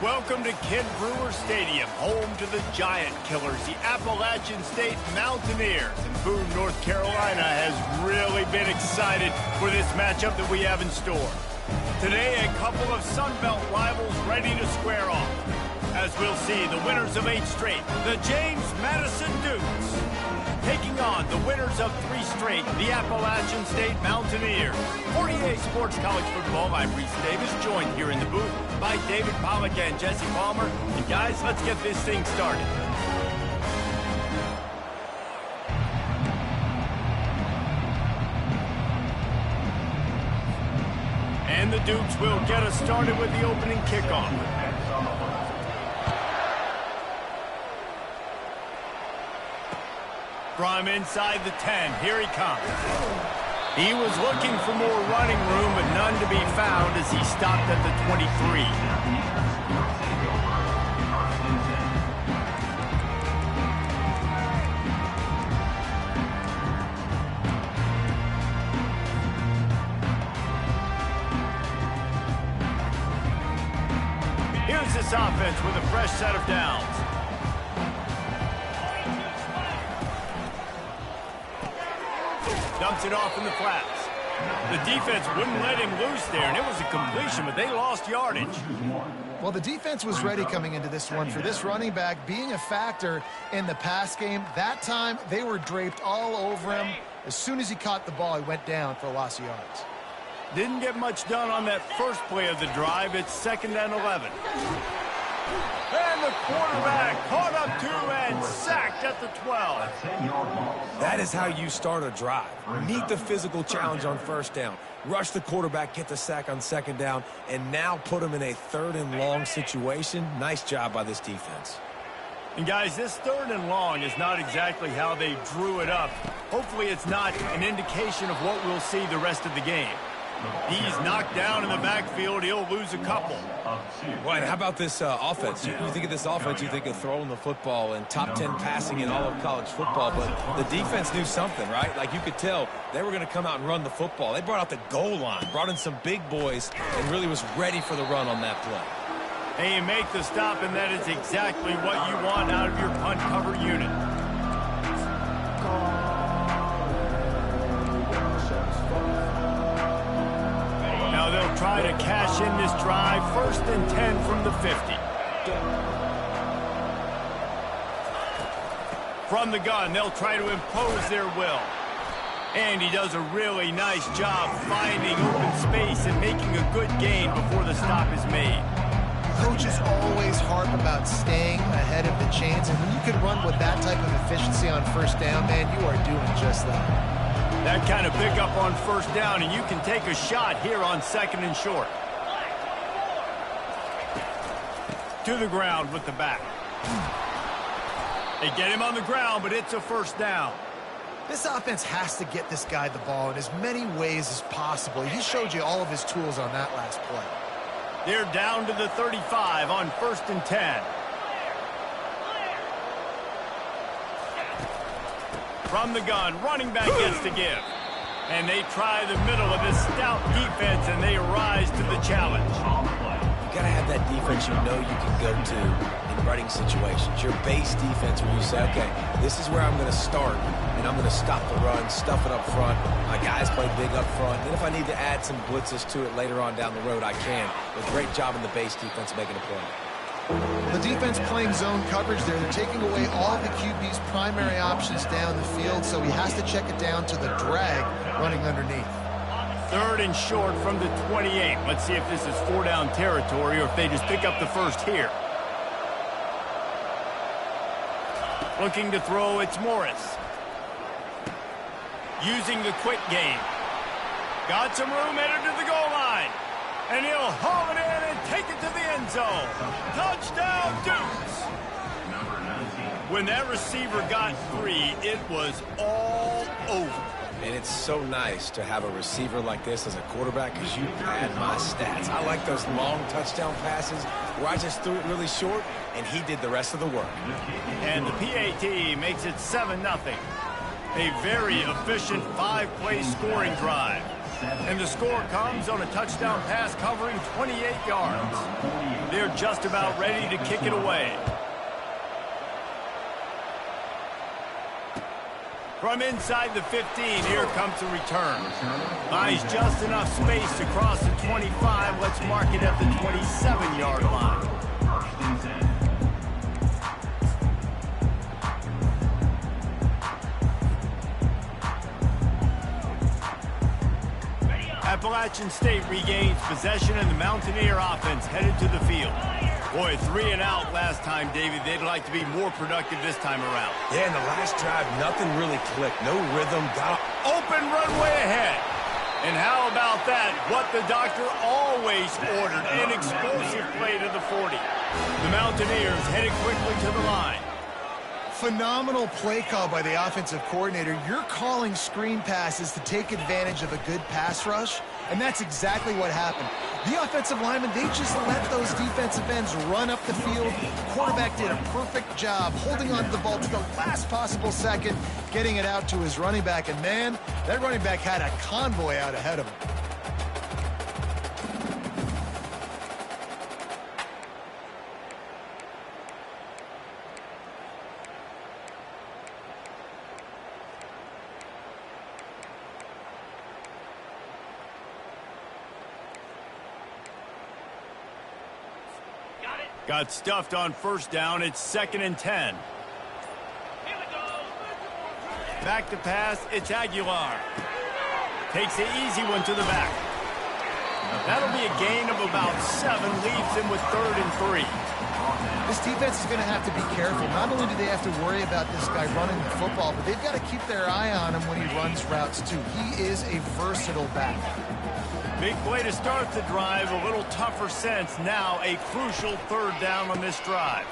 Welcome to Kid Brewer Stadium, home to the Giant Killers, the Appalachian State Mountaineers. And Boone, North Carolina has really been excited for this matchup that we have in store. Today, a couple of Sun Belt rivals ready to square off. As we'll see, the winners of 8 straight, the James Madison Dukes, taking on the winners of 3 straight, the Appalachian State Mountaineers. For EA Sports College Football, I'm Reese Davis, joined here in the booth by David Pollack and Jesse Palmer. And guys, let's get this thing started. And the Dukes will get us started with the opening kickoff. From inside the 10, here he comes. He was looking for more running room, but none to be found as he stopped at the 23. Here's this offense with a fresh set of downs. Dumps it off in the flats. The defense wouldn't let him loose there, and it was a completion, but they lost yardage. Well, the defense was ready coming into this one for this running back being a factor in the pass game. That time, they were draped all over him. As soon as he caught the ball, he went down for a loss of yards. Didn't get much done on that first play of the drive. It's 2nd and 11. And the quarterback caught up to and sacked at the 12. That is how you start a drive. Meet the physical challenge on first down. Rush the quarterback, get the sack on 2nd down, and now put him in a 3rd and long situation. Nice job by this defense. And guys, this 3rd and long is not exactly how they drew it up. Hopefully it's not an indication of what we'll see the rest of the game. He's knocked down in the backfield. He'll lose a couple. Right, how about this offense? You think of this offense, you think of throwing the football and top 10 passing in all of college football, but the defense knew something, right? Like you could tell they were going to come out and run the football. They brought out the goal line, brought in some big boys, and really was ready for the run on that play. And you make the stop, and that is exactly what you want out of your punt cover unit. Now they'll try to cash in this drive. 1st and 10 from the 50. From the gun, they'll try to impose their will. And he does a really nice job finding open space and making a good gain before the stop is made. Coaches always harp about staying ahead of the chains, and when you can run with that type of efficiency on 1st down, man, you are doing just that. That kind of pickup on 1st down, and you can take a shot here on 2nd and short. To the ground with the back. They get him on the ground, but it's a 1st down. This offense has to get this guy the ball in as many ways as possible. He showed you all of his tools on that last play. They're down to the 35 on 1st and 10. From the gun, running back gets to give. And they try the middle of this stout defense, and they rise to the challenge. You got to have that defense you know you can go to in running situations. Your base defense where you say, okay, this is where I'm going to start, and I'm going to stop the run, stuff it up front. My guys play big up front. And if I need to add some blitzes to it later on down the road, I can. But great job in the base defense making a play. The defense playing zone coverage there. They're taking away all of the QB's primary options down the field, so he has to check it down to the drag running underneath. 3rd and short from the 28. Let's see if this is 4-down territory or if they just pick up the 1st here. Looking to throw, it's Morris. Using the quick game. Got some room headed to the goal line. And he'll haul it in and take it to the end zone. Touchdown, Dukes! When that receiver got free, it was all over. And it's so nice to have a receiver like this as a quarterback because you pad my stats. I like those long touchdown passes where I just threw it really short, and he did the rest of the work. And the PAT makes it 7-0. A very efficient 5-play scoring drive. And the score comes on a touchdown pass covering 28 yards. They're just about ready to kick it away. From inside the 15, here comes the return. Buys just enough space to cross the 25. Let's mark it at the 27-yard line. Appalachian State regains possession, and the Mountaineer offense headed to the field. Boy, 3 and out last time, David. They'd like to be more productive this time around. Yeah, in the last drive, nothing really clicked. No rhythm. Got open runway ahead. And how about that? What the doctor always ordered, an explosive play to the 40. The Mountaineers headed quickly to the line. Phenomenal play call by the offensive coordinator. You're calling screen passes to take advantage of a good pass rush, and that's exactly what happened. The offensive linemen, they just let those defensive ends run up the field. Quarterback did a perfect job holding on to the ball to the last possible second, getting it out to his running back, and man, that running back had a convoy out ahead of him. Got stuffed on first down. It's 2nd and 10. Back to pass. It's Aguilar. Takes the easy one to the back. That'll be a gain of about 7. Leaves him with 3rd and 3. This defense is going to have to be careful. Not only do they have to worry about this guy running the football, but they've got to keep their eye on him when he runs routes too. He is a versatile back. Big play to start the drive. A little tougher sense. Now a crucial 3rd down on this drive.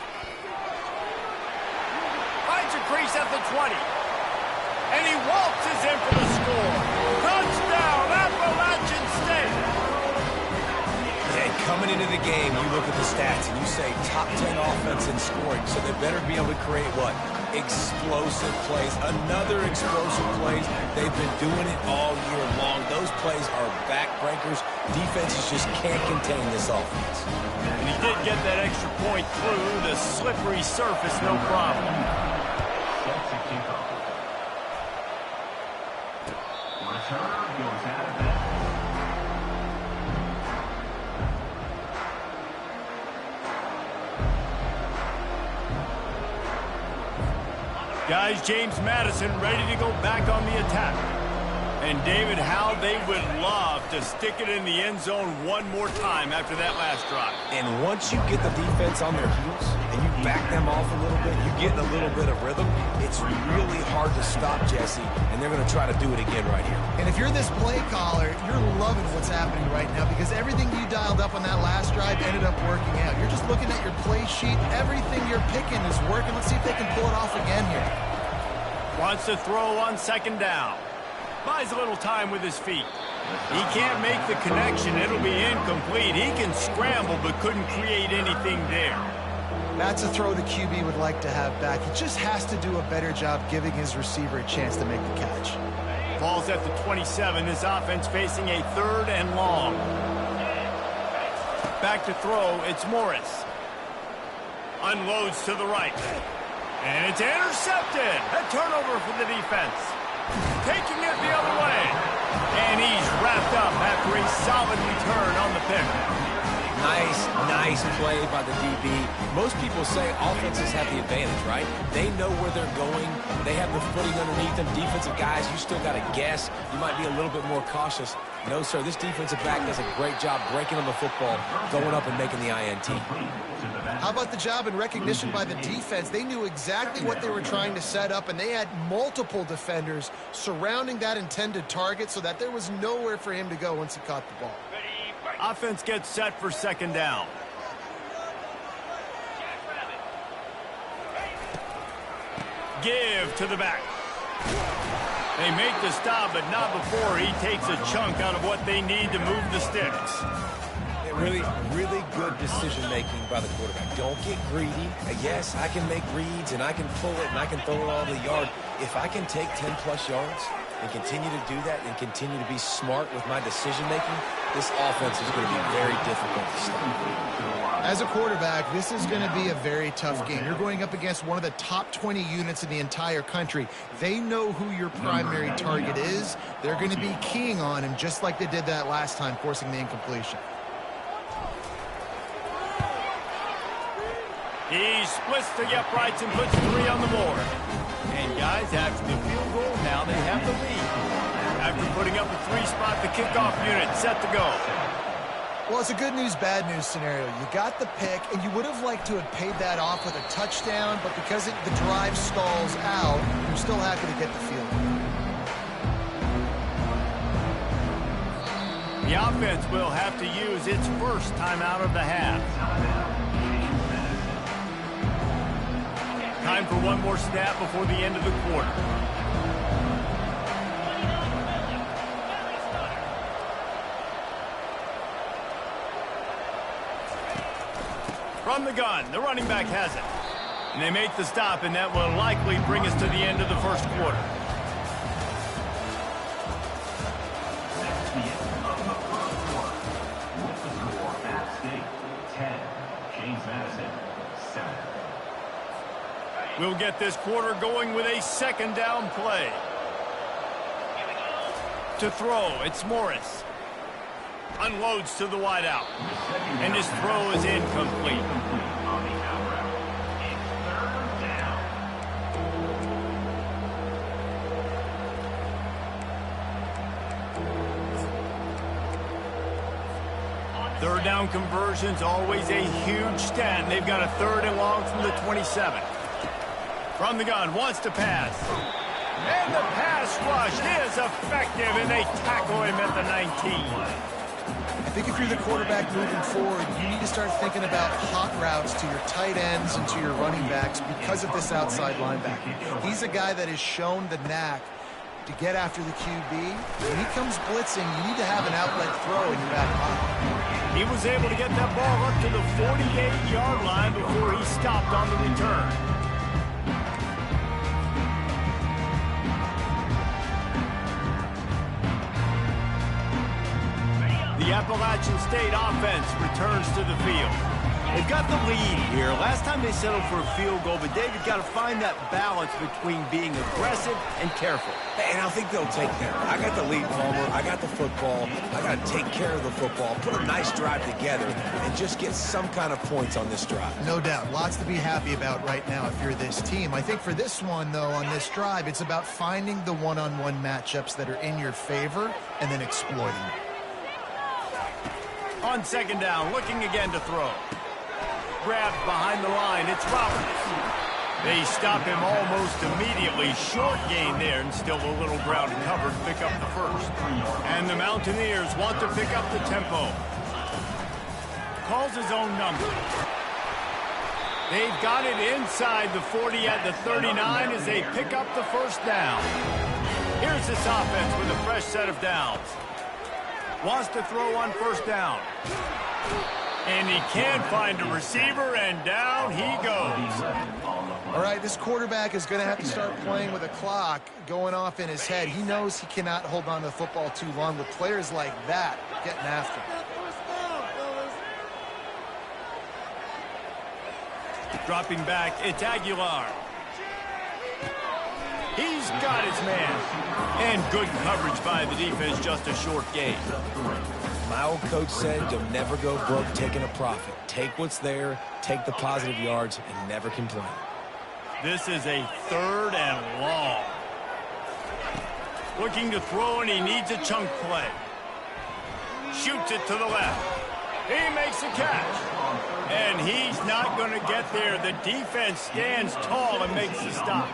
Finds a crease at the 20. And he waltzes in for the score. Touchdown, Appalachian State. And coming into the game, you look at the stats and you say top 10 offense in scoring. So they better be able to create what? Explosive plays. Another explosive plays. They've been doing it all year long. Those plays are backbreakers. Defenses just can't contain this offense. And he did get that extra point through the slippery surface, no problem. Guys, James Madison ready to go back on the attack. And David, how they would love to stick it in the end zone one more time after that last drive. And once you get the defense on their heels and you back them off a little bit, you get in a little bit of rhythm, it's really hard to stop, Jesse, and they're going to try to do it again right here. And if you're this play caller, you're loving what's happening right now because everything you dialed up on that last drive ended up working out. You're just looking at your play sheet. Everything you're picking is working. Let's see if they can pull it off again here. Wants to throw on 2nd down. Buys a little time with his feet. He can't make the connection. It'll be incomplete. He can scramble but couldn't create anything there. That's a throw the QB would like to have back. He just has to do a better job giving his receiver a chance to make the catch. Ball's at the 27. This offense facing a 3rd and long. Back to throw. It's Morris. Unloads to the right. And it's intercepted. A turnover for the defense. Taking it the other way. And he's wrapped up after a solid return on the pick. Nice play by the DB. Most people say offenses have the advantage, right? They know where they're going. They have the footing underneath them. Defensive guys, you still got to guess. You might be a little bit more cautious. No, sir, this defensive back does a great job breaking on the football, going up and making the INT. How about the job and recognition by the defense? They knew exactly what they were trying to set up, and they had multiple defenders surrounding that intended target so that there was nowhere for him to go once he caught the ball. Offense gets set for 2nd down. Give to the back. They make the stop, but not before he takes a chunk out of what they need to move the sticks. Really good decision-making by the quarterback. Don't get greedy. Yes, I can make reads, and I can pull it, and I can throw it all the yard. If I can take 10-plus yards, and continue to do that and continue to be smart with my decision-making, this offense is going to be very difficult to stop. As a quarterback, this is going to be a very tough game. You're going up against one of the top 20 units in the entire country. They know who your primary target is. They're going to be keying on him just like they did that last time, forcing the incompletion. He splits the uprights and puts 3 on the board. And guys, after the field goal, now they have the lead. After putting up a 3-spot, the kickoff unit set to go. Well, it's a good news, bad news scenario. You got the pick, and you would have liked to have paid that off with a touchdown, but because the drive stalls out, you're still happy to get the field goal. The offense will have to use its first timeout of the half. Time for one more snap before the end of the quarter. From the gun, the running back has it. And they make the stop, and that will likely bring us to the end of the first quarter. We'll get this quarter going with a second down play. To throw, it's Morris. Unloads to the wideout. And his throw is incomplete. Third down conversion's always a huge stat, and they've got a 3rd and long from the 27. From the gun, wants to pass. And the pass rush is effective, and they tackle him at the 19. I think if you're the quarterback moving forward, you need to start thinking about hot routes to your tight ends and to your running backs because of this outside linebacker. He's a guy that has shown the knack to get after the QB. When he comes blitzing, you need to have an outlet throw in your back pocket. He was able to get that ball up to the 48-yard line before he stopped on the return. The Appalachian State offense returns to the field. They've got the lead here. Last time they settled for a field goal, but David got to find that balance between being aggressive and careful. And I think they'll take that. I got the lead, Palmer. I got the football. I got to take care of the football, put a nice drive together, and just get some kind of points on this drive. No doubt. Lots to be happy about right now if you're this team. I think for this one, though, on this drive, it's about finding the one-on-one matchups that are in your favor and then exploiting them. On second down, looking again to throw. Grabbed behind the line, it's Roberts. They stop him almost immediately. Short gain there, and still a little ground covered to pick up the first. And the Mountaineers want to pick up the tempo. Calls his own number. They've got it inside the 40 at the 39 as they pick up the first down. Here's this offense with a fresh set of downs. Wants to throw on first down. And he can't find a receiver, and down he goes. All right, this quarterback is going to have to start playing with a clock going off in his head. He knows he cannot hold on to the football too long with players like that getting after him. Dropping back, it's Aguilar. He's got his man. And good coverage by the defense, just a short gain. My old coach said you'll never go broke taking a profit. Take what's there, take the positive yards, and never complain. This is a 3rd and long. Looking to throw, and he needs a chunk play. Shoots it to the left. He makes a catch. And he's not going to get there. The defense stands tall and makes the stop.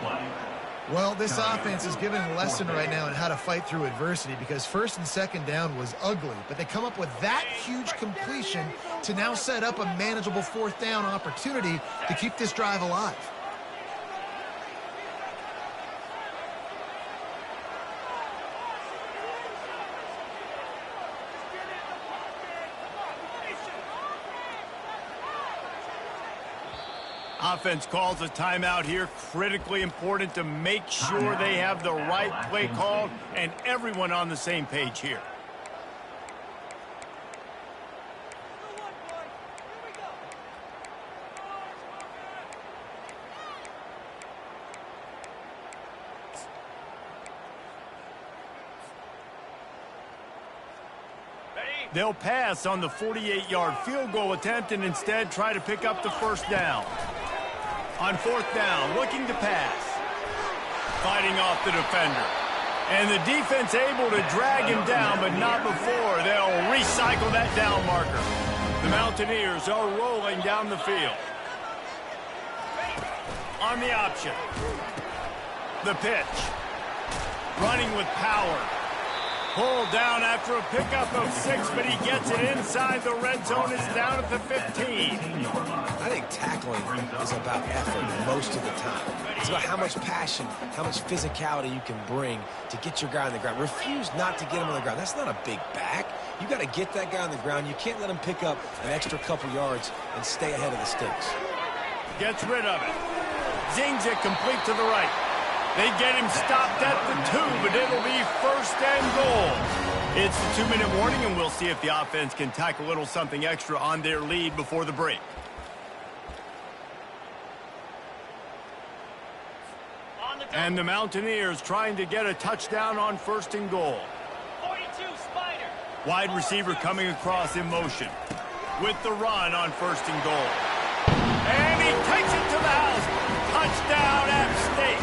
Well, this offense is giving a lesson right now on how to fight through adversity because first and second down was ugly, but they come up with that huge completion to now set up a manageable 4th down opportunity to keep this drive alive. Offense calls a timeout here. Critically important to make sure they have the right play called and everyone on the same page here. They'll pass on the 48-yard field goal attempt and instead try to pick up the first down. On fourth down, looking to pass. Fighting off the defender. And the defense able to drag him down, but not before. They'll recycle that down marker. The Mountaineers are rolling down the field. On the option. The pitch. Running with power. Pulled down after a pickup of 6, but he gets it inside the red zone. It's down at the 15. I think tackling is about effort most of the time. It's about how much passion, how much physicality you can bring to get your guy on the ground. Refuse not to get him on the ground. That's not a big back. You got to get that guy on the ground. You can't let him pick up an extra couple yards and stay ahead of the sticks. Gets rid of it. Zings it complete to the right. They get him stopped at the 2, but it'll be first and goal. It's the 2-minute warning, and we'll see if the offense can tack a little something extra on their lead before the break. And the Mountaineers trying to get a touchdown on first and goal. 42, Spider. Wide receiver coming across in motion with the run on first and goal. And he takes it to the house. Touchdown, App State.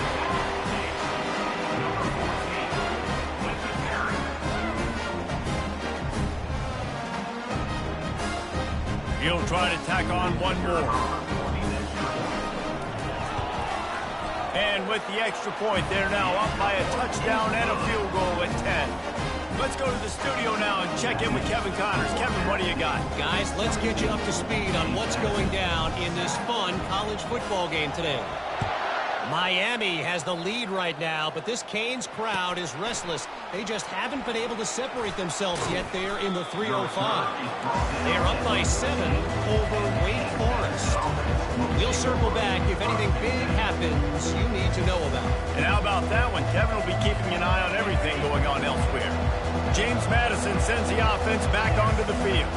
He'll try to tack on one more. And with the extra point, they're now up by a touchdown and a field goal at 10. Let's go to the studio now and check in with Kevin Connors. Kevin, what do you got? Guys, let's get you up to speed on what's going down in this fun college football game today. Miami has the lead right now, but this Canes crowd is restless. They just haven't been able to separate themselves yet there in the 305. They're up by 7 over Wake Forest. We'll circle back if anything big happens you need to know about. And how about that one? Kevin will be keeping an eye on everything going on elsewhere. James Madison sends the offense back onto the field.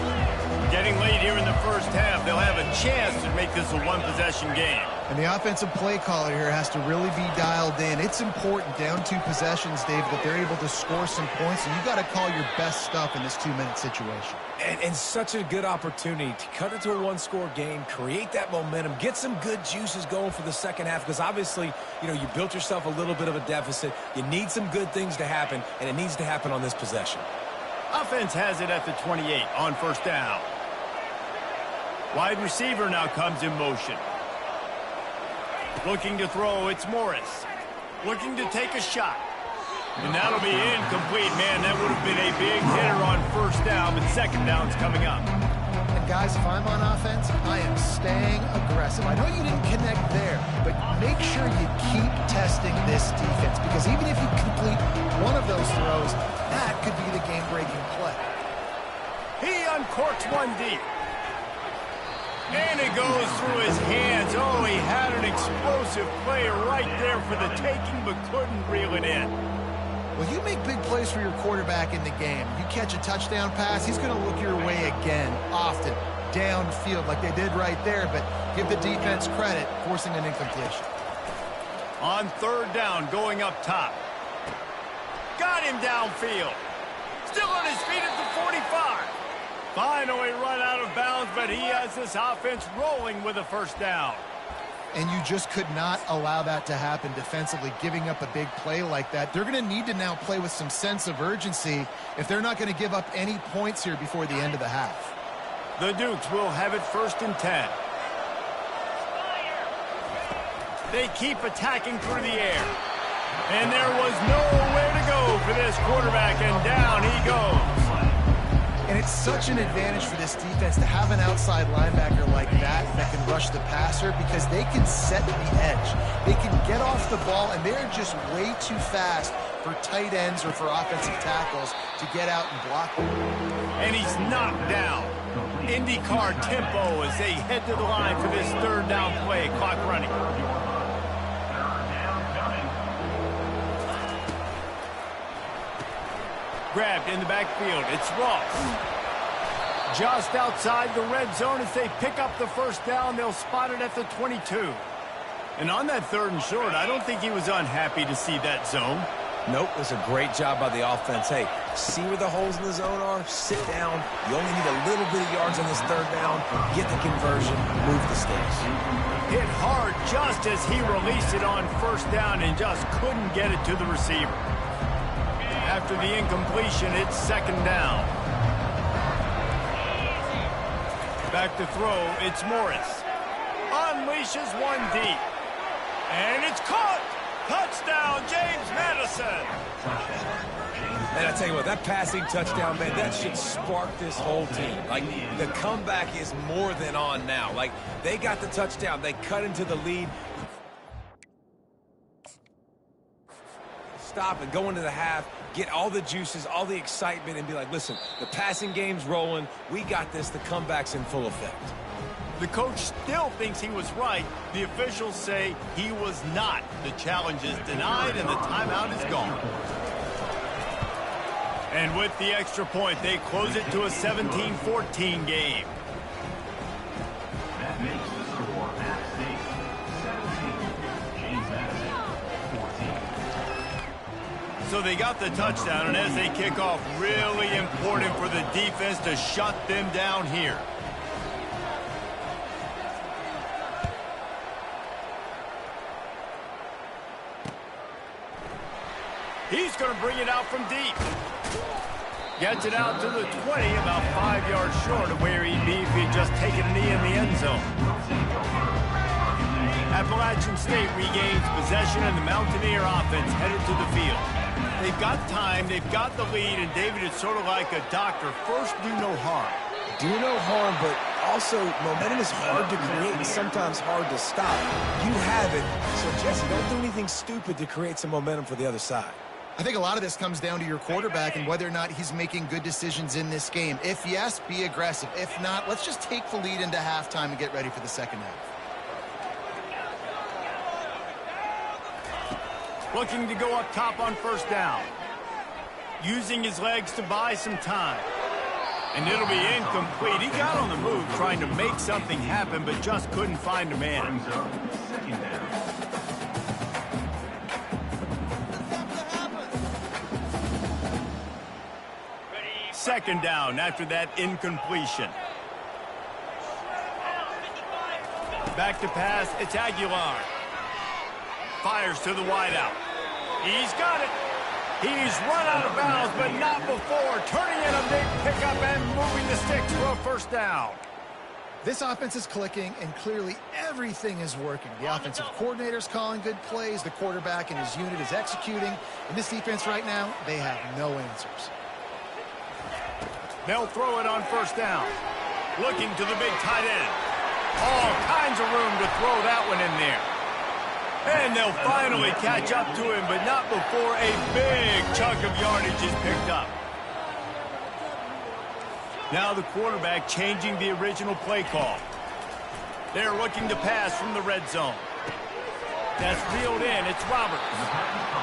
Getting late here in the first half, they'll have a chance to make this a one-possession game. And the offensive play caller here has to really be dialed in. It's important, down 2 possessions, Dave, that they're able to score some points, and you got to call your best stuff in this 2-minute situation. And such a good opportunity to cut into a one-score game, create that momentum, get some good juices going for the second half, because obviously, you know, you built yourself a little bit of a deficit. You need some good things to happen, and it needs to happen on this possession. Offense has it at the 28 on first down. Wide receiver now comes in motion. Looking to throw, it's Morris. Looking to take a shot. And that'll be incomplete. Man, that would have been a big hitter on first down, but second down's coming up. And guys, if I'm on offense, I am staying aggressive. I know you didn't connect there, but make sure you keep testing this defense, because even if you complete one of those throws, that could be the game-breaking play. He uncorks one deep. And it goes through his hands. Oh, he had an explosive play right there for the taking, but couldn't reel it in. Well, you make big plays for your quarterback in the game. You catch a touchdown pass, he's going to look your way again, often, downfield like they did right there, but give the defense credit, forcing an incompletion. On third down, going up top. Got him downfield. Still on his feet at the 45. Finally run out of bounds, but he has this offense rolling with a first down. And you just could not allow that to happen defensively, giving up a big play like that. They're going to need to now play with some sense of urgency if they're not going to give up any points here before the end of the half. The Dukes will have it first and 10. They keep attacking through the air. And there was nowhere to go for this quarterback, and down he goes. And it's such an advantage for this defense to have an outside linebacker like that can rush the passer, because they can set the edge. They can get off the ball, and they're just way too fast for tight ends or for offensive tackles to get out and block them. And he's knocked down. IndyCar tempo as they head to the line for this third down play. Clock running. Grabbed in the backfield. It's Ross. Just outside the red zone as they pick up the first down. They'll spot it at the 22. And on that 3rd and short, I don't think he was unhappy to see that zone. Nope, it was a great job by the offense. Hey, see where the holes in the zone are? Sit down. You only need a little bit of yards on this 3rd down. Get the conversion. Move the sticks. Hit hard just as he released it on 1st down and just couldn't get it to the receiver. After the incompletion, it's 2nd down. Back to throw, it's Morris. Unleashes one deep. And it's caught! Touchdown, James Madison! And I tell you what, that passing touchdown, man, that should spark this whole team. Like, the comeback is more than on now. Like, they got the touchdown. They cut into the lead. Stop and go into the half, get all the juices, all the excitement, and be like, listen, the passing game's rolling. We got this. The comeback's in full effect. The coach still thinks he was right. The officials say he was not. The challenge is denied, and the timeout is gone. And with the extra point, they close it to a 17-14 game. That makes the score at 6, 17. James Madison, 14. So they got the touchdown, and as they kick off, really important for the defense to shut them down here. He's going to bring it out from deep. Gets it out to the 20, about 5 yards short of where he'd be if he'd just taken a knee in the end zone. Appalachian State regains possession, and the Mountaineer offense headed to the field. They've got time, they've got the lead, and David, it's sort of like a doctor. First, do no harm. Do no harm, but also momentum is hard to create and sometimes hard to stop. You have it, so Jesse, don't do anything stupid to create some momentum for the other side. I think a lot of this comes down to your quarterback and whether or not he's making good decisions in this game. If yes, be aggressive. If not, let's just take the lead into halftime and get ready for the second half. Looking to go up top on 1st down. Using his legs to buy some time. And it'll be incomplete. He got on the move trying to make something happen, but just couldn't find a man. Brings up 2nd down. 2nd down after that incompletion. Back to pass, it's Aguilar. Fires to the wideout. He's got it. He's run out of bounds, but not before. Turning in a big pickup and moving the sticks for a 1st down. This offense is clicking, and clearly everything is working. The offensive coordinator's calling good plays. The quarterback and his unit is executing. In this defense right now, they have no answers. They'll throw it on 1st down. Looking to the big tight end. All kinds of room to throw that one in there. And they'll finally catch up to him, but not before a big chunk of yardage is picked up. Now the quarterback changing the original play call. They're looking to pass from the red zone. That's reeled in. It's Roberts.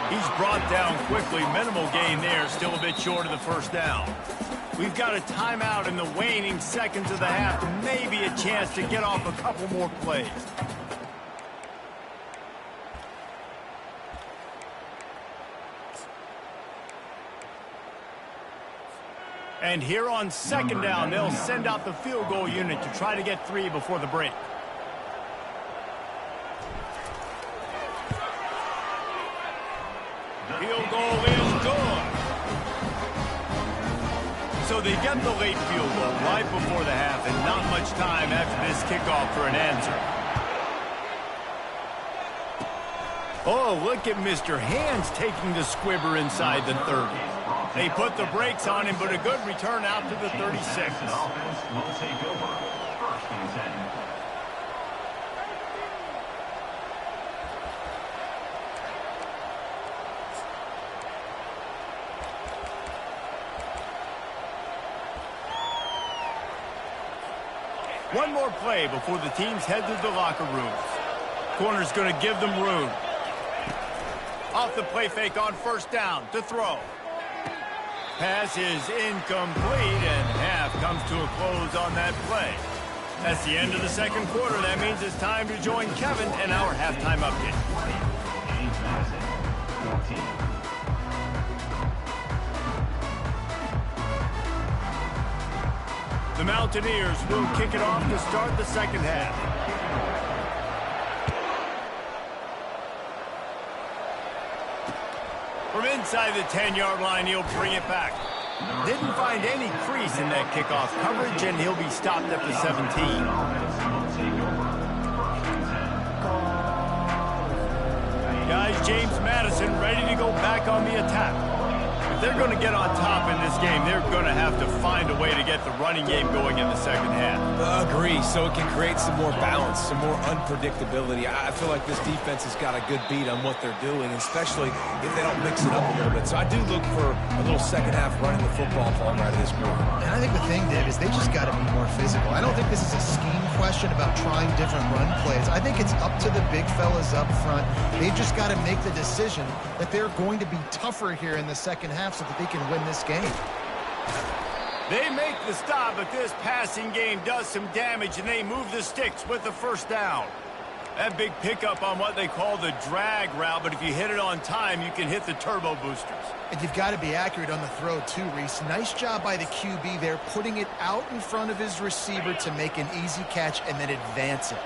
He's brought down quickly. Minimal gain there. Still a bit short of the 1st down. We've got a timeout in the waning seconds of the half. Maybe a chance to get off a couple more plays. And here on 2nd down, they'll send out the field goal unit to try to get 3 before the break. Field goal is good. So they get the late field goal right before the half, and not much time after this kickoff for an answer. Oh, look at Mr. Hands taking the squibber inside the 30. They put the brakes on him, but a good return out to the 36. The offense will take over 1st and 10. One more play before the teams head to the locker rooms. Corner's going to give them room. Off the play fake on first down to throw. Pass is incomplete, and half comes to a close on that play. That's the end of the second quarter. That means it's time to join Kevin in our halftime update. The Mountaineers will kick it off to start the second half. From inside the 10-yard line, he'll bring it back. Didn't find any crease in that kickoff coverage, and he'll be stopped at the 17. Guys, James Madison ready to go back on the attack. If they're going to get on top in this game, they're going to have to find a way to get the running game going in the second half. Agree, so it can create some more balance, some more unpredictability. I feel like this defense has got a good beat on what they're doing, especially if they don't mix it up a little bit. So I do look for a little second half running the football from right of this group. And I think the thing, Dave, is they just got to be more physical. I don't think this is a scheme question about trying different run plays. I think it's up to the big fellas up front. They've just got to make the decision that they're going to be tougher here in the second half so that they can win this game. They make the stop, but this passing game does some damage, and they move the sticks with the first down. That big pickup on what they call the drag route, but if you hit it on time, you can hit the turbo boosters. And you've got to be accurate on the throw too, Reese. Nice job by the QB there, putting it out in front of his receiver to make an easy catch and then advance it.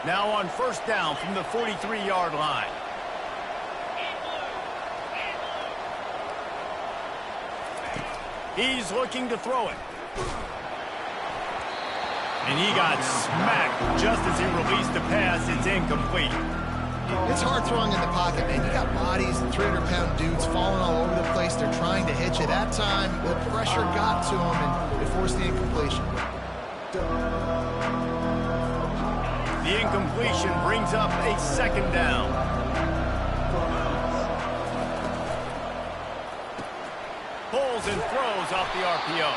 Now on first down from the 43-yard line. He's looking to throw it. And he got smacked just as he released the pass. It's incomplete. It's hard throwing in the pocket, man. You got bodies, 300-pound dudes falling all over the place. They're trying to hit you. That time, the pressure got to him, and it forced the incompletion. The incompletion brings up a second down. Pulls and throws off the RPO.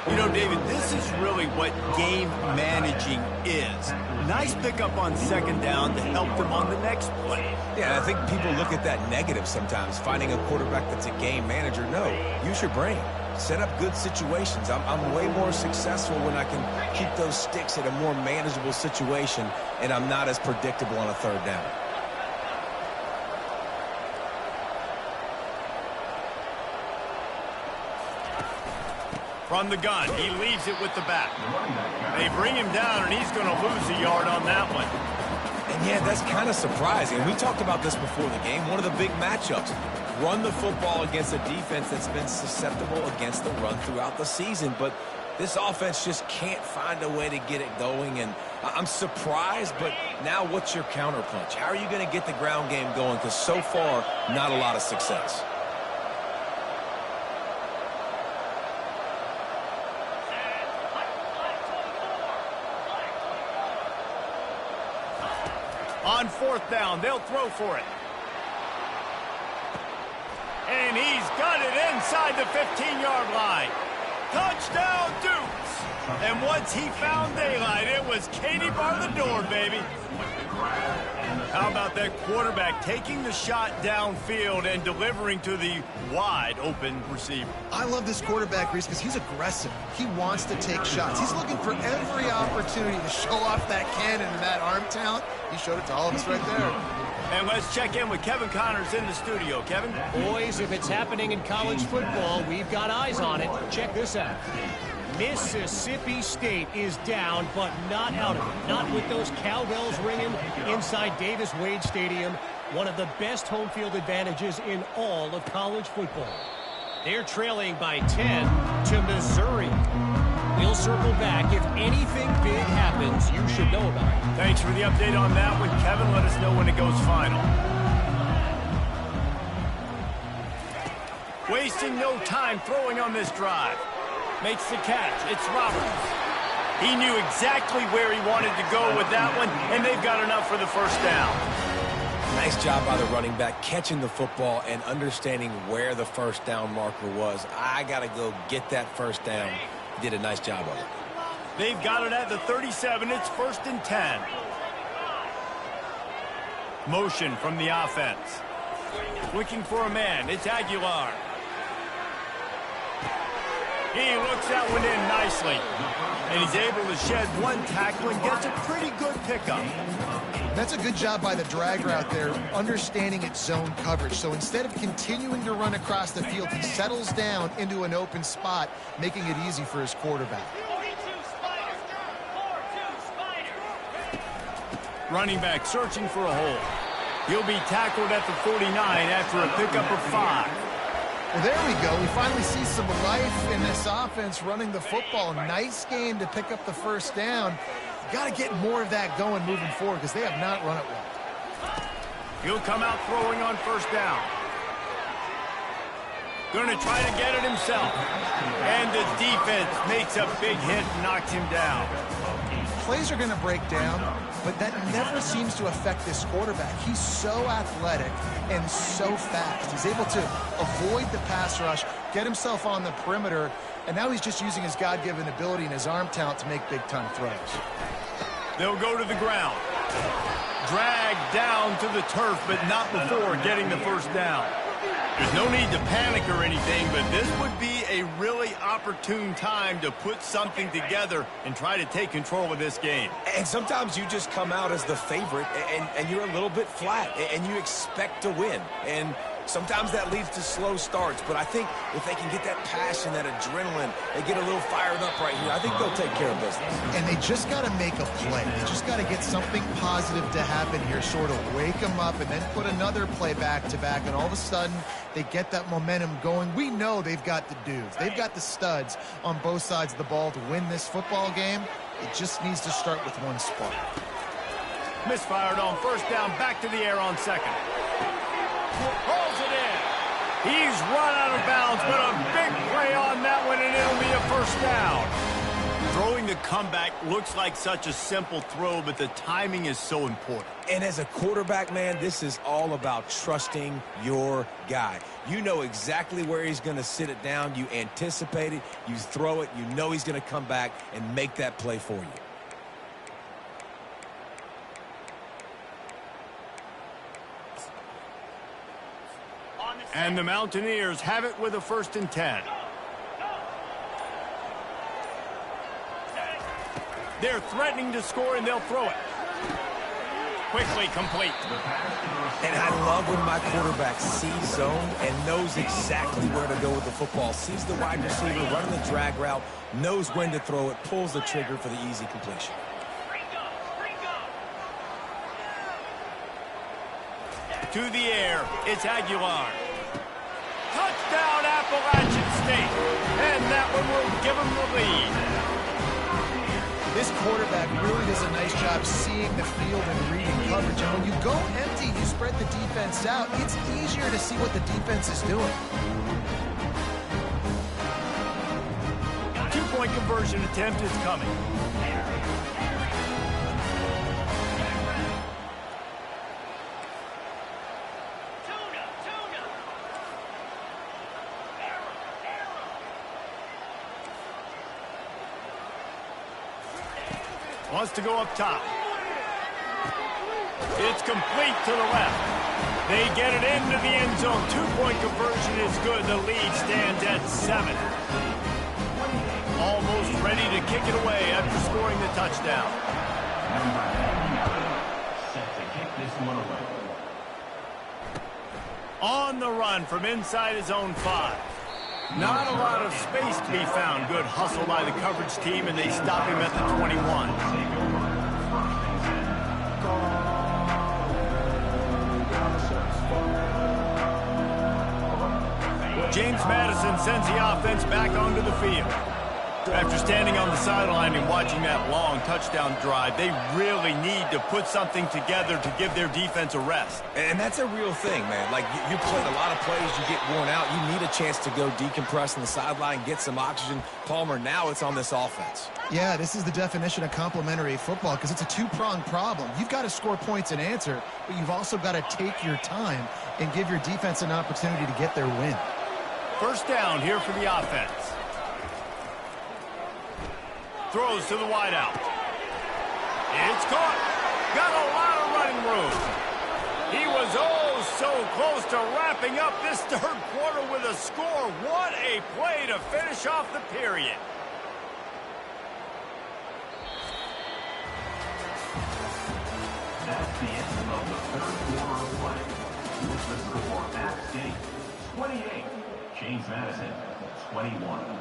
You know, David, this is really what game managing is. Nice pickup on second down to help them on the next play. Yeah, I think people look at that negative sometimes, finding a quarterback that's a game manager. No, use your brain. Set up good situations. I'm way more successful when I can keep those sticks at a more manageable situation, and I'm not as predictable on a third down. From the gun, he leaves it with the back. They bring him down, and he's going to lose a yard on that one. And yeah, that's kind of surprising. We talked about this before the game. One of the big matchups. Run the football against a defense that's been susceptible against the run throughout the season. But this offense just can't find a way to get it going. And I'm surprised, but now what's your counterpunch? How are you going to get the ground game going? Because so far, not a lot of success. On fourth down, they'll throw for it. And he's got it inside the 15-yard line. Touchdown, Dukes. And once he found daylight, it was Katie bar the door, baby. How about that quarterback taking the shot downfield and delivering to the wide-open receiver? I love this quarterback, Reese, because he's aggressive. He wants to take shots. He's looking for every opportunity to show off that cannon and that arm talent. He showed it to all of us right there. And let's check in with Kevin Connors in the studio. Kevin? Boys, if it's happening in college football, we've got eyes on it. Check this out. Mississippi State is down, but not out of it. Not with those cowbells ringing inside Davis-Wade Stadium, one of the best home field advantages in all of college football. They're trailing by 10 to Missouri. We'll circle back. If anything big happens, you should know about it. Thanks for the update on that one, Kevin. Let us know when it goes final. Wasting no time throwing on this drive. Makes the catch. It's Roberts. He knew exactly where he wanted to go with that one, and they've got enough for the first down. Nice job by the running back, catching the football and understanding where the first down marker was. I got to go get that first down. He did a nice job of it. They've got it at the 37. It's 1st and 10. Motion from the offense. Looking for a man. It's Aguilar. He looks that one in nicely. And he's able to shed one tackle and gets a pretty good pickup. That's a good job by the drag route there, understanding its zone coverage. So instead of continuing to run across the field, he settles down into an open spot, making it easy for his quarterback. Running back searching for a hole. He'll be tackled at the 49 after a pickup of 5. Well, there we go. We finally see some life in this offense running the football. Nice game to pick up the first down. Got to get more of that going moving forward because they have not run it well. He'll come out throwing on 1st down. Going to try to get it himself. And the defense makes a big hit and knocks him down. Plays are going to break down, but that never seems to affect this quarterback. He's so athletic and so fast. He's able to avoid the pass rush, get himself on the perimeter, and now he's just using his God-given ability and his arm talent to make big-time throws. They'll go to the ground. Dragged down to the turf, but not before getting the 1st down. There's no need to panic or anything, but this would be a really opportune time to put something together and try to take control of this game. And sometimes you just come out as the favorite, and you're a little bit flat, and you expect to win. And sometimes that leads to slow starts, but I think if they can get that passion, that adrenaline, they get a little fired up right here, I think they'll take care of business. And they just got to make a play. They just got to get something positive to happen here, sort of wake them up and then put another play back-to-back, and all of a sudden they get that momentum going. We know they've got the dudes. They've got the studs on both sides of the ball to win this football game. It just needs to start with one spark. Misfired on 1st down, back to the air on 2nd. Rolls it in. He's run out of bounds, but a big play on that one, and it'll be a 1st down. Throwing the comeback looks like such a simple throw, but the timing is so important. And as a quarterback, man, this is all about trusting your guy. You know exactly where he's going to sit it down. You anticipate it. You throw it. You know he's going to come back and make that play for you. And the Mountaineers have it with a 1st and 10. They're threatening to score, and they'll throw it. Quickly complete. And I love when my quarterback sees zone and knows exactly where to go with the football. Sees the wide receiver running the drag route, knows when to throw it, pulls the trigger for the easy completion. To the air, it's Aguilar. Touchdown, Appalachian State. And that one will give them the lead. This quarterback really does a nice job seeing the field and reading coverage. And when you go empty, you spread the defense out. It's easier to see what the defense is doing. 2-point conversion attempt is coming. Wants to go up top. It's complete to the left. They get it into the end zone. 2-point conversion is good. The lead stands at 7. Almost ready to kick it away after scoring the touchdown. Set to kick this one away. On the run from inside his own 5. Not a lot of space to be found. Good hustle by the coverage team, and they stop him at the 21. James Madison sends the offense back onto the field. After standing on the sideline and watching that long touchdown drive, they really need to put something together to give their defense a rest. And that's a real thing, man. Like, you played a lot of plays, you get worn out. You need a chance to go decompress on the sideline, get some oxygen. Palmer, now it's on this offense. Yeah, this is the definition of complementary football because it's a two-pronged problem. You've got to score points and answer, but you've also got to take your time and give your defense an opportunity to get their win. 1st down here for the offense. throws to the wideout. It's caught. Got a lot of running room. He was oh so close to wrapping up this third quarter with a score. What a play to finish off the period. That's the end of the third quarter of play. With the score at State, 28. James Madison, 21.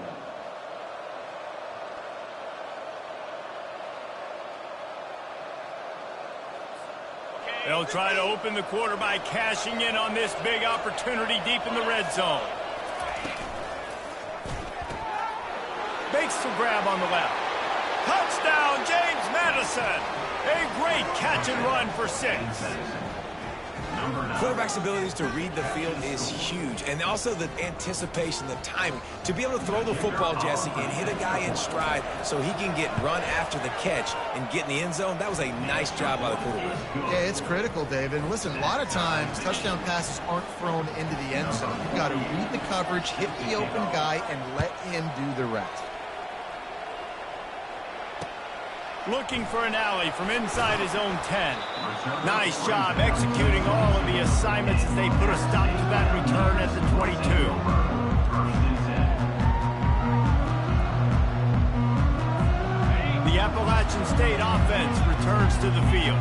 They'll try to open the quarter by cashing in on this big opportunity deep in the red zone. Makes the grab on the left. Touchdown, James Madison. A great catch and run for 6. Quarterback's abilities to read the field is huge, and also the anticipation, the timing. To be able to throw the football, Jesse, and hit a guy in stride so he can get run after the catch and get in the end zone, that was a nice job by the quarterback. Yeah, it's critical, David. And listen, a lot of times touchdown passes aren't thrown into the end zone. You've got to read the coverage, hit the open guy, and let him do the rest. Looking for an alley from inside his own 10. Nice job executing all of the assignments as they put a stop to that return at the 22. The Appalachian State offense returns to the field.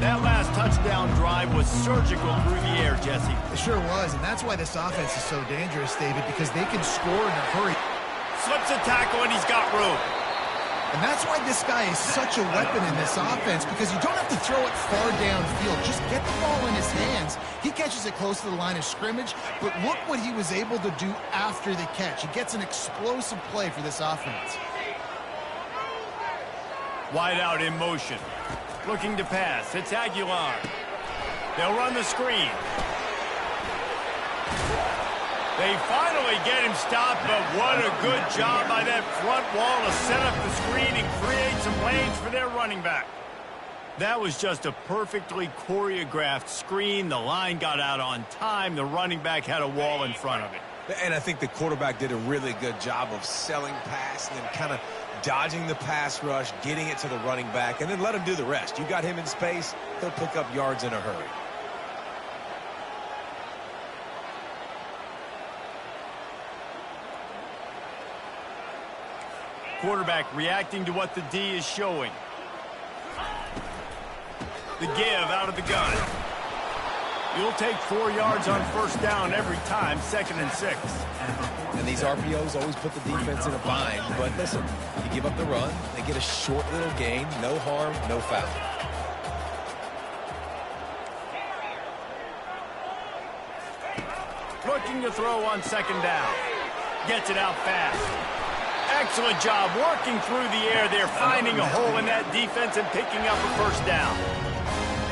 That last touchdown drive was surgical through the air, Jesse. It sure was, and that's why this offense is so dangerous, David, because they can score in a hurry. Slips a tackle and he's got room. And that's why this guy is such a weapon in this offense, because you don't have to throw it far downfield. Just get the ball in his hands. He catches it close to the line of scrimmage, but look what he was able to do after the catch. He gets an explosive play for this offense. Wide out in motion. Looking to pass. It's Aguilar. They'll run the screen. They finally get him stopped, but what a good job by that front wall to set up the screen and create some lanes for their running back. That was just a perfectly choreographed screen. The line got out on time. The running back had a wall in front of it. And I think the quarterback did a really good job of selling pass and then kind of dodging the pass rush, getting it to the running back, and then let him do the rest. You got him in space, he'll pick up yards in a hurry. Quarterback reacting to what the D is showing. The give out of the gun. You'll take 4 yards on first down every time, 2nd and 6. And these RPOs always put the defense in a bind. But listen, you give up the run, they get a short little gain, no harm, no foul. Looking to throw on 2nd down. Gets it out fast. Excellent job working through the air there, finding a hole in that defense and picking up a first down.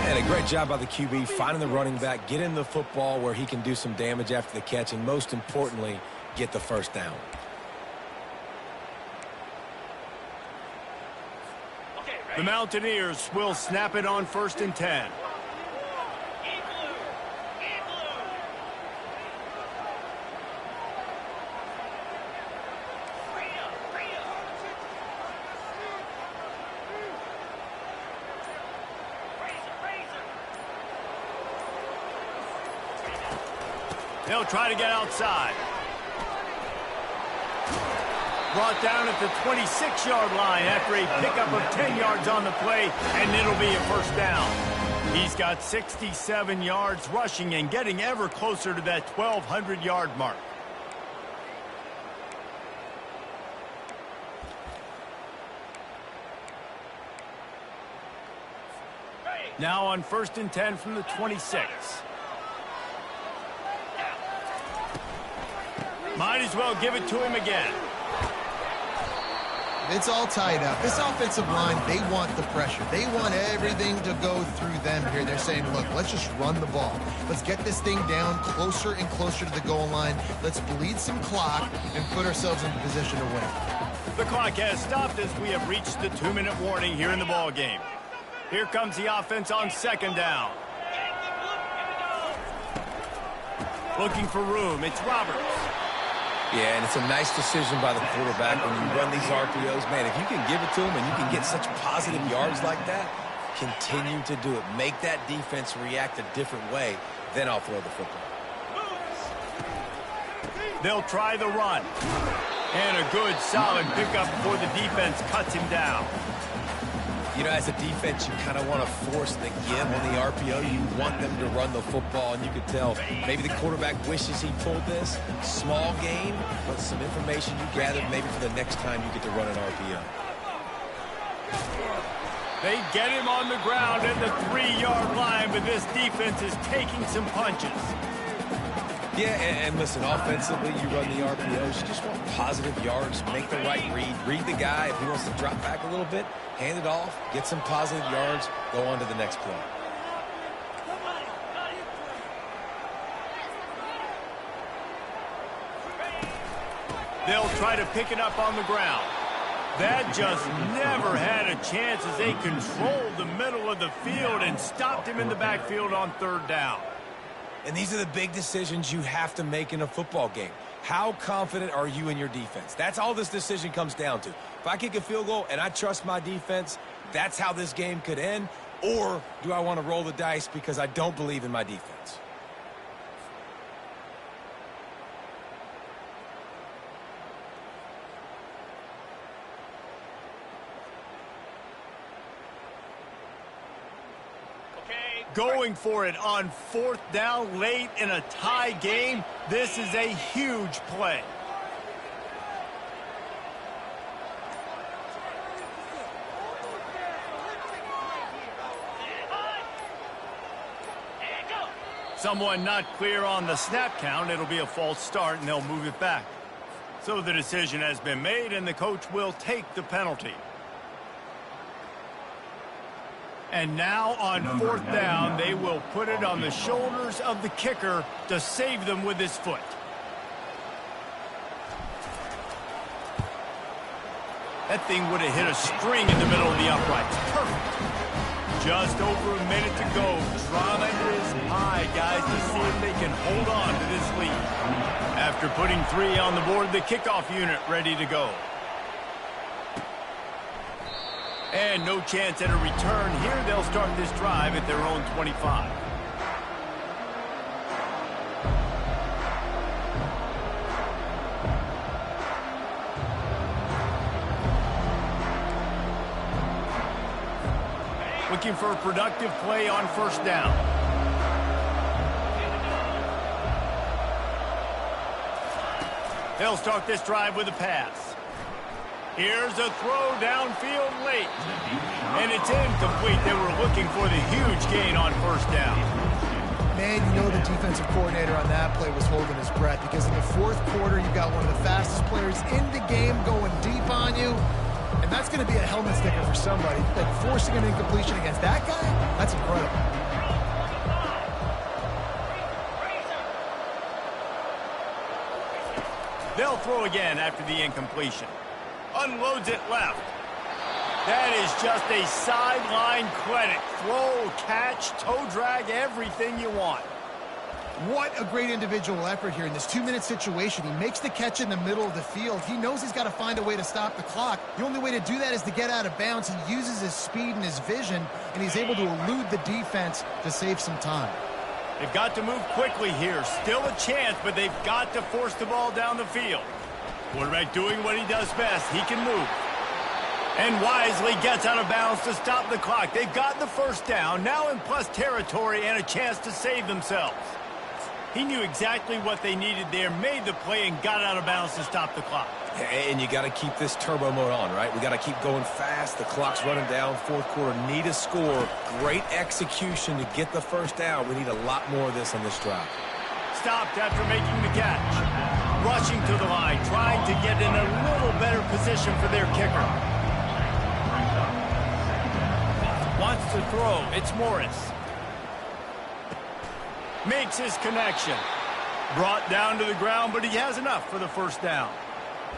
And a great job by the QB, finding the running back, getting the football where he can do some damage after the catch, and most importantly, get the first down. The Mountaineers will snap it on 1st and 10. They'll try to get outside. Brought down at the 26-yard line after a pickup of 10 yards on the play, and it'll be a first down. He's got 67 yards rushing and getting ever closer to that 1,200-yard mark. Now on 1st and 10 from the 26. Might as well give it to him again. It's all tied up. This offensive line, they want the pressure. They want everything to go through them here. They're saying, look, let's just run the ball. Let's get this thing down closer and closer to the goal line. Let's bleed some clock and put ourselves in position to win. The clock has stopped as we have reached the 2-minute warning here in the ball game. Here comes the offense on 2nd down. Looking for room. It's Roberts. Yeah, and it's a nice decision by the quarterback when you run these RPOs. Man, if you can give it to him and you can get such positive yards like that, continue to do it. Make that defense react a different way, then I'll throw the football. They'll try the run. And a good, solid pickup before the defense cuts him down. You know, as a defense, you kind of want to force the give on the RPO. You want them to run the football, and you could tell maybe the quarterback wishes he pulled this. Small gain, but some information you gathered maybe for the next time you get to run an RPO. They get him on the ground at the 3-yard line, but this defense is taking some punches. Yeah, and listen, offensively, you run the RPOs. You just want positive yards, make the right read. Read the guy. If he wants to drop back a little bit, hand it off, get some positive yards, go on to the next play. They'll try to pick it up on the ground. That just never had a chance as they controlled the middle of the field and stopped him in the backfield on 3rd down. And these are the big decisions you have to make in a football game. How confident are you in your defense? That's all this decision comes down to. If I kick a field goal and I trust my defense, that's how this game could end. Or do I want to roll the dice because I don't believe in my defense? Going for it on 4th down late in a tie game. This is a huge play. Someone not clear on the snap count. It'll be a false start, and they'll move it back. So the decision has been made, and the coach will take the penalty. And now on 4th down, they will put it on the shoulders of the kicker to save them with his foot. That thing would have hit a string in the middle of the uprights. Perfect. Just over a minute to go. Drama is high, guys, to see if they can hold on to this lead. After putting 3 on the board, the kickoff unit ready to go. And no chance at a return here. They'll start this drive at their own 25. Looking for a productive play on 1st down. They'll start this drive with a pass. Here's a throw downfield late. And it's incomplete. They were looking for the huge gain on 1st down. Man, you know the defensive coordinator on that play was holding his breath because in the 4th quarter, you got one of the fastest players in the game going deep on you. And that's going to be a helmet sticker for somebody. Like forcing an incompletion against that guy, that's incredible. They'll throw again after the incompletion. Unloads it left. That is just a sideline credit. Throw, catch, toe drag, everything you want. What a great individual effort here in this 2-minute situation. He makes the catch in the middle of the field. He knows he's got to find a way to stop the clock. The only way to do that is to get out of bounds. He uses his speed and his vision, and he's able to elude the defense to save some time. They've got to move quickly here. Still a chance, but they've got to force the ball down the field. Quarterback doing what he does best. He can move. And wisely gets out of bounds to stop the clock. They've got the 1st down, now in plus territory and a chance to save themselves. He knew exactly what they needed there, made the play, and got out of bounds to stop the clock. And you got to keep this turbo mode on, right? We got to keep going fast. The clock's running down. 4th quarter, need a score. Great execution to get the 1st down. We need a lot more of this on this drive. Stopped after making the catch. Rushing to the line, trying to get in a little better position for their kicker. Wants to throw. It's Morris. Makes his connection. Brought down to the ground, but he has enough for the 1st down.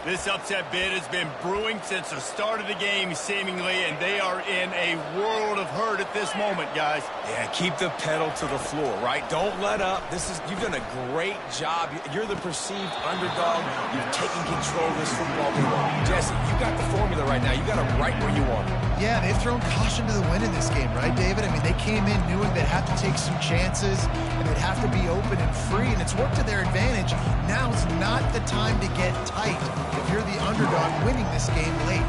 This upset bid has been brewing since the start of the game, seemingly, and they are in a world of hurt at this moment, guys. Yeah, keep the pedal to the floor, right? Don't let up. You've done a great job. You're the perceived underdog. You've taken control of this football game. Jesse, you got the formula right now. You got it right where you want it. Yeah, they've thrown caution to the wind in this game, right, David? I mean, they came in knowing they'd have to take some chances, and they'd have to be open and free, and it's worked to their advantage. Now it's not the time to get tight if you're the underdog winning this game late.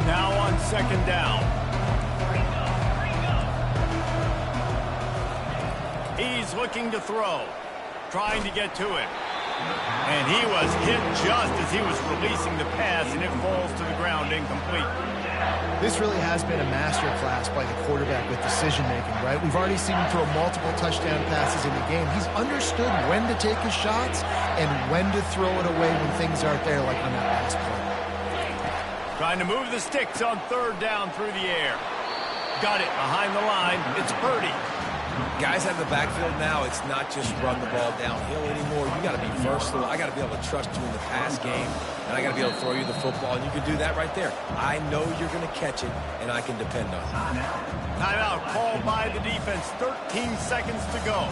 Now on second down. He's looking to throw, trying to get to it. And he was hit just as he was releasing the pass, and it falls to the ground incomplete. This really has been a master class by the quarterback with decision-making, right? We've already seen him throw multiple touchdown passes in the game. He's understood when to take his shots and when to throw it away when things aren't there, like on that last play. Trying to move the sticks on third down through the air. Got it behind the line. It's Purdy. Guys out of the backfield now, it's not just run the ball downhill anymore. You got to be versatile. I got to be able to trust you in the pass game, and I got to be able to throw you the football, and you can do that right there. I know you're going to catch it, and I can depend on it. Timeout called by the defense. 13 seconds to go.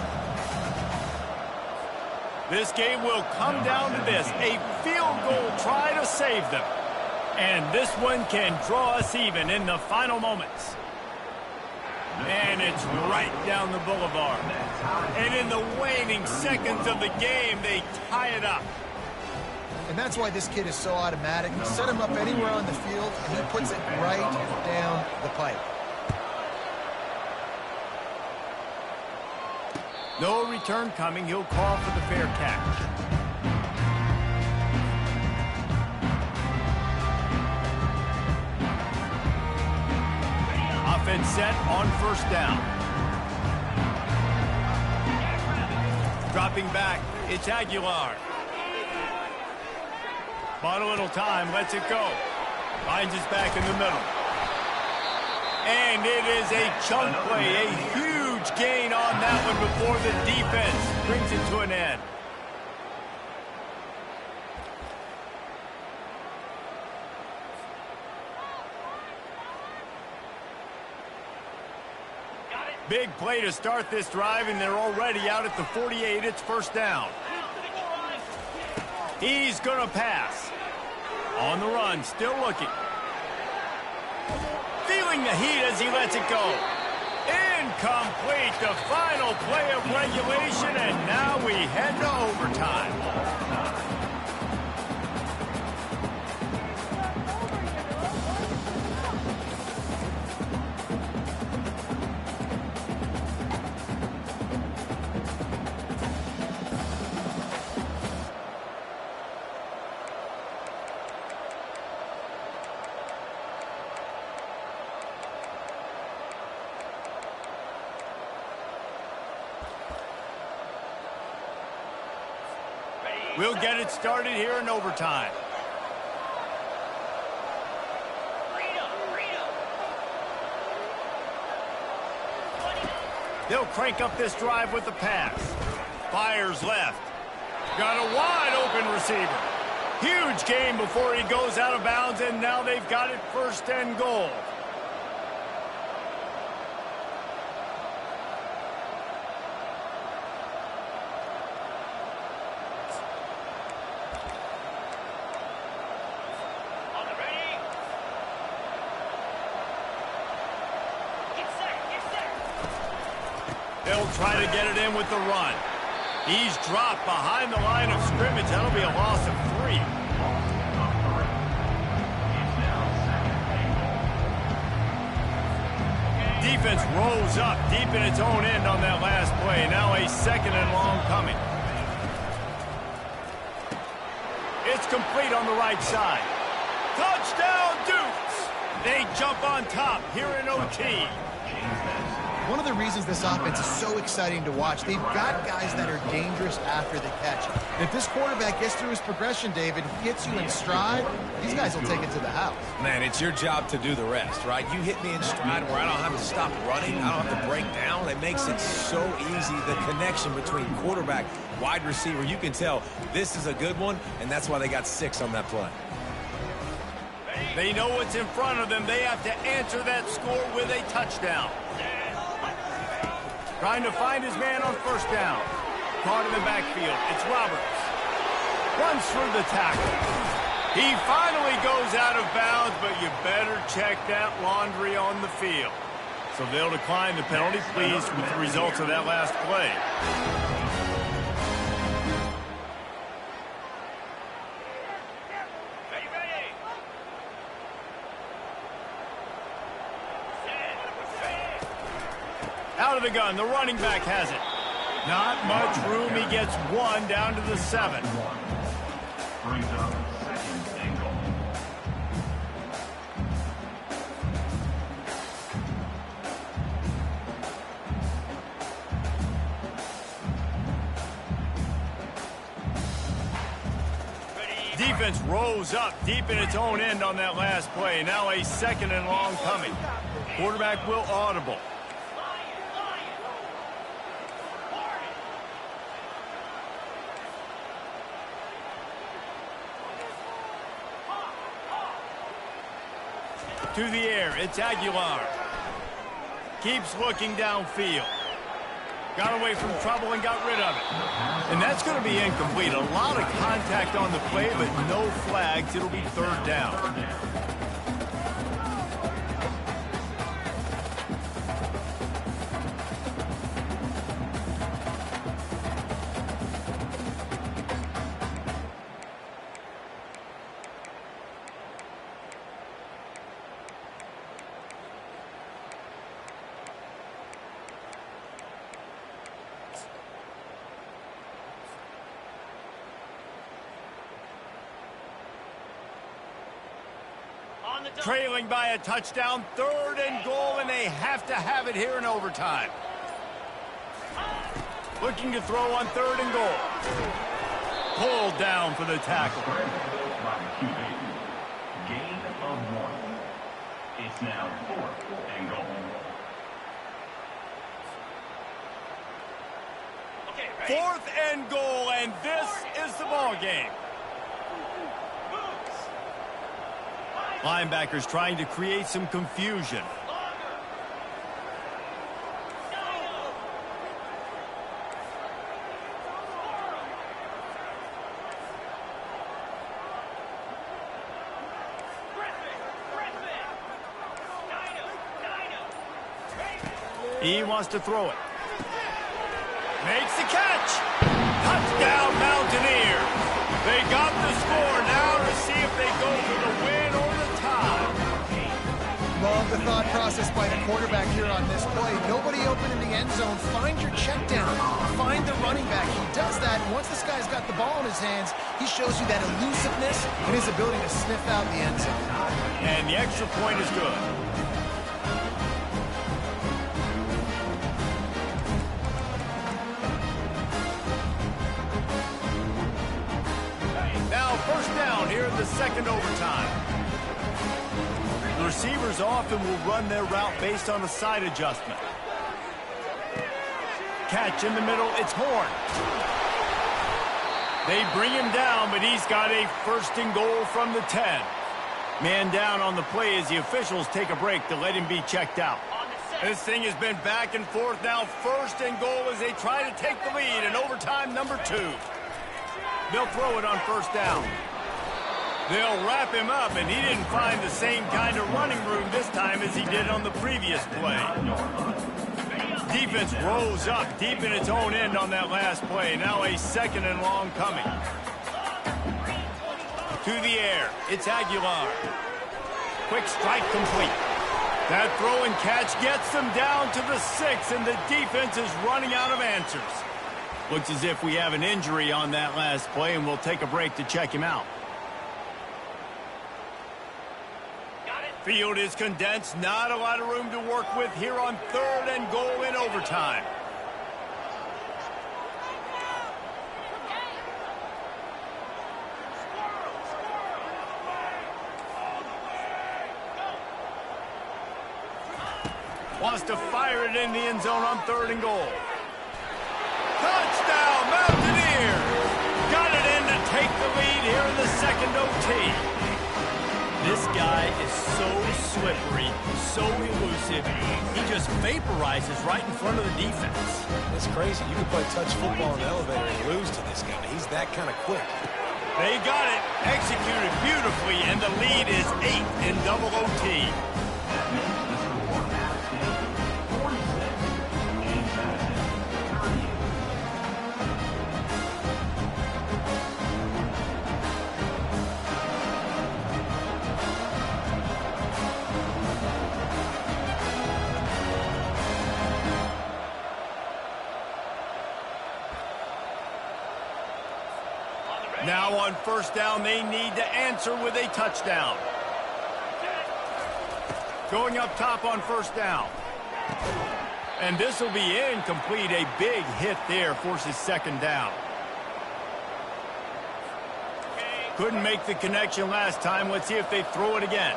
This game will come down to this. A field goal try to save them. And this one can draw us even in the final moments. And it's right down the boulevard. And in the waning seconds of the game, they tie it up. And that's why this kid is so automatic. You set him up anywhere on the field, and he puts it right down the pipe. No return coming. He'll call for the fair catch. Offense set on first down. Dropping back, it's Aguilar. Bought a little time, lets it go. Finds his back in the middle. And it is a chunk play, a huge gain on that one before the defense brings it to an end. Big play to start this drive, and they're already out at the 48. It's first down. He's going to pass. On the run, still looking. Feeling the heat as he lets it go. Incomplete, the final play of regulation, and now we head to overtime. We'll get it started here in overtime. They'll crank up this drive with the pass. Fires left. Got a wide open receiver. Huge gain before he goes out of bounds, and now they've got it first and goal. They'll try to get it in with the run. He's dropped behind the line of scrimmage. That'll be a loss of 3. Defense rolls up deep in its own end on that last play. Now a second and long coming. It's complete on the right side. Touchdown, Dukes! They jump on top here in OT. one of the reasons this offense is so exciting to watch, they've got guys that are dangerous after the catch. And if this quarterback gets through his progression, David, he gets you in stride, these guys will take it to the house. Man, it's your job to do the rest, right? You hit me in stride where I don't have to stop running. I don't have to break down. It makes it so easy, the connection between quarterback, wide receiver. You can tell this is a good one, and that's why they got 6 on that play. They know what's in front of them. They have to answer that score with a touchdown. Trying to find his man on first down. Caught in the backfield. It's Roberts. Runs through the tackle. He finally goes out of bounds, but you better check that laundry on the field. So they'll decline the penalty. Pleased with the results of that last play. Out of the gun, the running back has it. Not much room, he gets 1 down to the 7. Brings up 2nd and goal. Defense rose up deep in its own end on that last play. Now a 2nd and long coming. Quarterback will audible. To the air, it's Aguilar. Keeps looking downfield. Got away from trouble and got rid of it. And that's going to be incomplete. A lot of contact on the play, but no flags. It'll be 3rd down. Trailing by a touchdown, 3rd and goal, and they have to have it here in overtime. Looking to throw on 3rd and goal. Pulled down for the tackle. Gain of 1. It's now 4th and goal. Okay, 4th and goal, and this is the ball game. Linebackers trying to create some confusion. He wants to throw it. Makes the catch. Touchdown, Mountaineers. They got the score. Now to see if they go for the win or the tie. Love the thought process by the quarterback here on this play. Nobody open in the end zone. Find your check down. Find the running back. He does that. Once this guy's got the ball in his hands, he shows you that elusiveness and his ability to sniff out the end zone. And the extra point is good. Now first down here in the 2nd overtime. The receivers often will run their route based on a side adjustment. Catch in the middle, it's Horn. They bring him down, but he's got a 1st and goal from the 10. Man down on the play as the officials take a break to let him be checked out. This thing has been back and forth now. 1st and goal as they try to take the lead in overtime number 2. They'll throw it on 1st down. They'll wrap him up, and he didn't find the same kind of running room this time as he did on the previous play. Defense rose up deep in its own end on that last play. Now a 2nd and long coming. To the air, it's Aguilar. Quick strike complete. That throw and catch gets them down to the 6, and the defense is running out of answers. Looks as if we have an injury on that last play, and we'll take a break to check him out. Field is condensed. Not a lot of room to work with here on 3rd and goal in overtime. Wants to fire it in the end zone on 3rd and goal. Touchdown, Mountaineers! Got it in to take the lead here in the second OT. This guy is so slippery, so elusive. He just vaporizes right in front of the defense. It's crazy. You can play touch football in the elevator and lose to this guy. He's that kind of quick. They got it executed beautifully, and the lead is 8 in double OT. Now on 1st down, they need to answer with a touchdown. Going up top on 1st down. And this will be incomplete. A big hit there forces 2nd down. Couldn't make the connection last time. Let's see if they throw it again.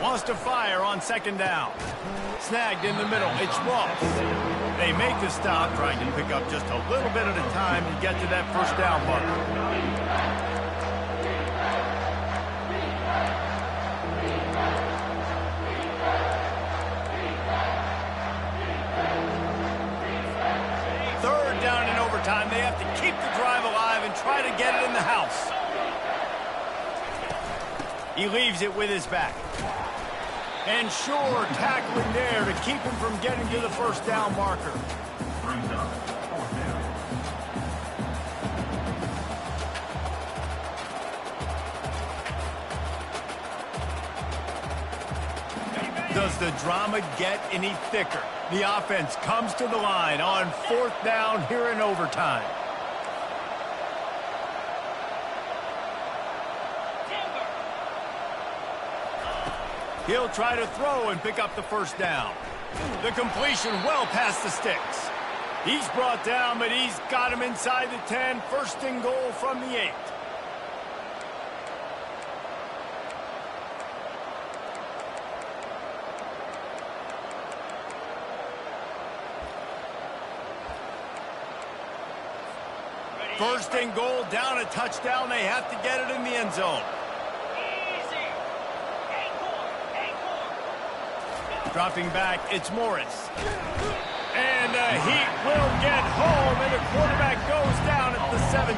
Wants to fire on 2nd down. Snagged in the middle. It's Ross. They make the stop, trying to pick up just a little bit at a time to get to that 1st down marker. Third down in overtime. They have to keep the drive alive and try to get it in the house. He leaves it with his back. And sure, tackling there to keep him from getting to the 1st down marker. Does the drama get any thicker? The offense comes to the line on 4th down here in overtime. He'll try to throw and pick up the 1st down. The completion well past the sticks. He's brought down, but he's got him inside the 10. 1st and goal from the 8. First and goal, down a touchdown. They have to get it in the end zone. Dropping back, it's Morris. And the Heat will get home, and the quarterback goes down at the 17.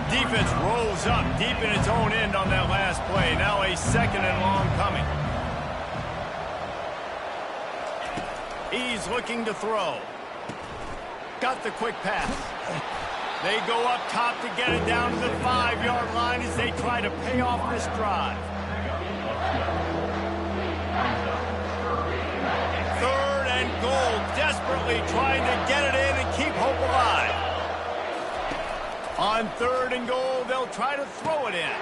Defense rolls up deep in its own end on that last play. Now a 2nd and long coming. He's looking to throw. Got the quick pass. They go up top to get it down to the 5-yard line as they try to pay off this drive. 3rd and goal, desperately trying to get it in and keep hope alive. On 3rd and goal, they'll try to throw it in.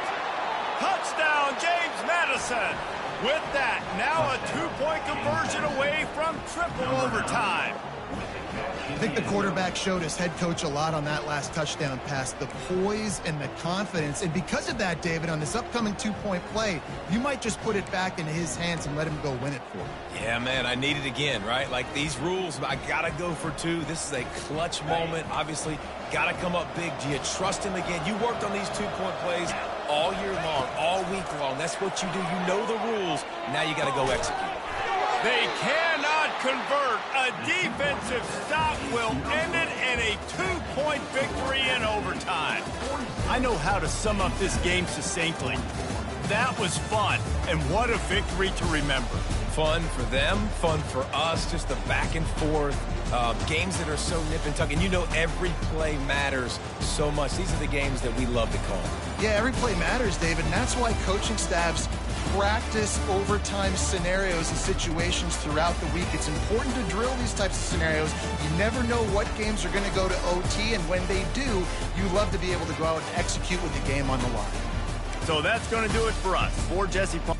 Touchdown, James Madison. With that, now a 2-point conversion away from triple overtime. I think the quarterback showed his head coach a lot on that last touchdown pass, the poise and the confidence. And because of that, David, on this upcoming 2-point play, you might just put it back into his hands and let him go win it for him. Yeah, man, I need it again, right? Like these rules, I got to go for 2. This is a clutch moment. Obviously, got to come up big. Do you trust him again? You worked on these 2-point plays all year long, all week long. That's what you do. You know the rules. Now you got to go execute. They cannot convert. A defensive stop will end it in a 2-point victory in overtime. I know how to sum up this game succinctly. That was fun, and what a victory to remember. Fun for them, fun for us, just the back and forth, games that are so nip and tuck. And you know every play matters so much. These are the games that we love to call. Yeah, every play matters, David, and that's why coaching staffs practice overtime scenarios and situations throughout the week. It's important to drill these types of scenarios. You never know what games are going to go to OT, and when they do, you love to be able to go out and execute with the game on the line. So that's going to do it for us. For Jesse Paul.